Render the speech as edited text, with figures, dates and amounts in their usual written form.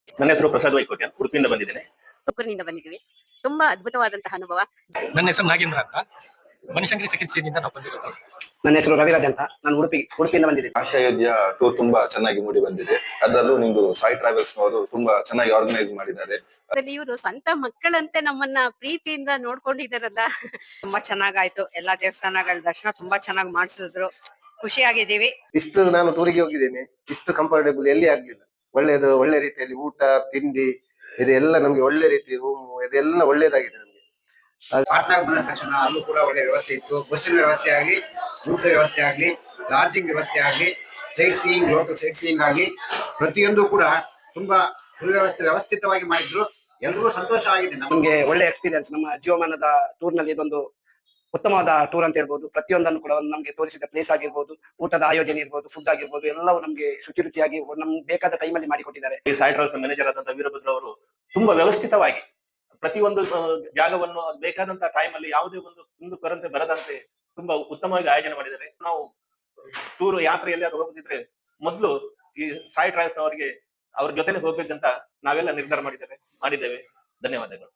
ನನ್ನ ಹೆಸರು ಪ್ರಸಾದ್ ವೈಕೋಟ್ಯ, ಉಡುಪಿಯಿಂದ ಬಂದಿದ್ದೇನೆ. ತುಮಕೂರಿನಿಂದ ಬಂದಿದ್ದೀವಿ. ತುಂಬಾ ಅದ್ಭುತವಾದಂತಹ ಅನುಭವ. ನನ್ನ ಹೆಸರು ನಾಗೇಂದ್ರ ಅಂತ, ಬನಶಂಕರಿ ಚಿಕಿತ್ಸೆಯಿಂದ ನಾವು ಬಂದಿರೋದು. ನನ್ನ ಹೆಸರು ರವಿರಾಜ್ ಅಂತ, ನಾನು ಉಡುಪಿಯಿಂದ ಬಂದಿದ್ದೇನೆ. ಆಶಾಯೋಧ್ಯ ಟೂರ್ ತುಂಬಾ ಚೆನ್ನಾಗಿ ಮೂಡಿ ಬಂದಿದೆ. ಅದರಲ್ಲೂ ನಿಮ್ದು ಸಾಯಿ ಟ್ರಾವೆಲ್ಸ್ ನವರು ತುಂಬಾ ಚೆನ್ನಾಗಿ ಆರ್ಗನೈಸ್ ಮಾಡಿದ್ದಾರೆ. ಇವರು ಸ್ವಂತ ಮಕ್ಕಳಂತೆ ನಮ್ಮನ್ನ ಪ್ರೀತಿಯಿಂದ ನೋಡ್ಕೊಂಡಿದ್ದಾರಲ್ಲ. ತುಂಬಾ ಚೆನ್ನಾಗಾಯ್ತು. ಎಲ್ಲಾ ದೇವಸ್ಥಾನಗಳ ದರ್ಶನ ತುಂಬಾ ಚೆನ್ನಾಗಿ ಮಾಡಿಸಿದ್ರು. ಖುಷಿಯಾಗಿದ್ದೀವಿ. ಇಷ್ಟು ನಾನು ಟೂರಿಗೆ ಹೋಗಿದ್ದೇನೆ, ಇಷ್ಟು ಕಂಫರ್ಟೇಬಲ್ ಎಲ್ಲಿ ಆಗ್ಲಿಲ್ಲ. ಒಳ್ಳೆ ರೀತಿಯಲ್ಲಿ ಊಟ ತಿಂಡಿ ಇದೆಲ್ಲ ನಮ್ಗೆ ಒಳ್ಳೆ ರೀತಿ ರೂಮ್ ಇದೆಲ್ಲ ಒಳ್ಳೇದಾಗಿದೆ ನಮ್ಗೆ. ಪಾಟ್ನಾಗ್ ಬಂದ ತಕ್ಷಣ ಅಲ್ಲೂ ಕೂಡ ಒಳ್ಳೆ ವ್ಯವಸ್ಥೆ ಇತ್ತು. ಬಸ್ಸಿನ ವ್ಯವಸ್ಥೆ ಆಗ್ಲಿ, ಊಟದ ವ್ಯವಸ್ಥೆ ಆಗ್ಲಿ, ಲಾಡ್ಜಿಂಗ್ ವ್ಯವಸ್ಥೆ ಆಗ್ಲಿ, site seeing local site seeing ಆಗ್ಲಿ, ಪ್ರತಿಯೊಂದು ಕೂಡ ತುಂಬಾ ವ್ಯವಸ್ಥಿತವಾಗಿ ಮಾಡಿದ್ರು. ಎಲ್ರಿಗೂ ಸಂತೋಷ ಆಗಿದೆ. ನಮ್ಗೆ ಒಳ್ಳೆ ಎಕ್ಸ್ಪೀರಿಯನ್ಸ್. ನಮ್ಮ ಜೀವಮಾನದ ಟೂರ್ ನಲ್ಲಿ ಇದೊಂದು ಉತ್ತಮವಾದ ಟೂರ್ ಅಂತ ಹೇಳ್ಬೋದು. ಪ್ರತಿಯೊಂದನ್ನು ಕೂಡ ನಮ್ಗೆ ತೋರಿಸಿದ ಪ್ಲೇಸ್ ಆಗಿರ್ಬೋದು, ಊಟದ ಆಯೋಜನೆ ಇರ್ಬೋದು, ಫುಡ್ ಆಗಿರ್ಬೋದು, ಎಲ್ಲವೂ ನಮ್ಗೆ ಶುಚಿರುಚಿಯಾಗಿ ನಮ್ಗೆ ಬೇಕಾದ ಟೈಮಲ್ಲಿ ಮಾಡಿಕೊಟ್ಟಿದ್ದಾರೆ. ಈ ಸಾಯಿ ಟ್ರಾವೆಲ್ಸ್ ಮ್ಯಾನೇಜರ್ ಆದಂತಹ ವೀರಭದ್ರ ಅವರು ತುಂಬಾ ವ್ಯವಸ್ಥಿತವಾಗಿ ಪ್ರತಿಯೊಂದು ಜಾಗವನ್ನು ಬೇಕಾದಂತಹ ಟೈಮ್ ಅಲ್ಲಿ ಯಾವುದೇ ಒಂದು ಕೊರತೆ ಬರದಂತೆ ತುಂಬಾ ಉತ್ತಮವಾಗಿ ಆಯೋಜನೆ ಮಾಡಿದ್ದಾರೆ. ನಾವು ಟೂರ್ ಯಾತ್ರೆಯಲ್ಲಿ ಅದು ಹೋಗುತ್ತಿದ್ರೆ ಮೊದಲು ಈ ಸಾಯಿ ಟ್ರಾವೆಲ್ಸ್ ಅವರಿಗೆ ಅವ್ರ ಜೊತೆನೆ ಹೋಗ್ಬೇಕಂತ ನಾವೆಲ್ಲ ನಿರ್ಧಾರ ಮಾಡಿದ್ದೇವೆ. ಧನ್ಯವಾದಗಳು.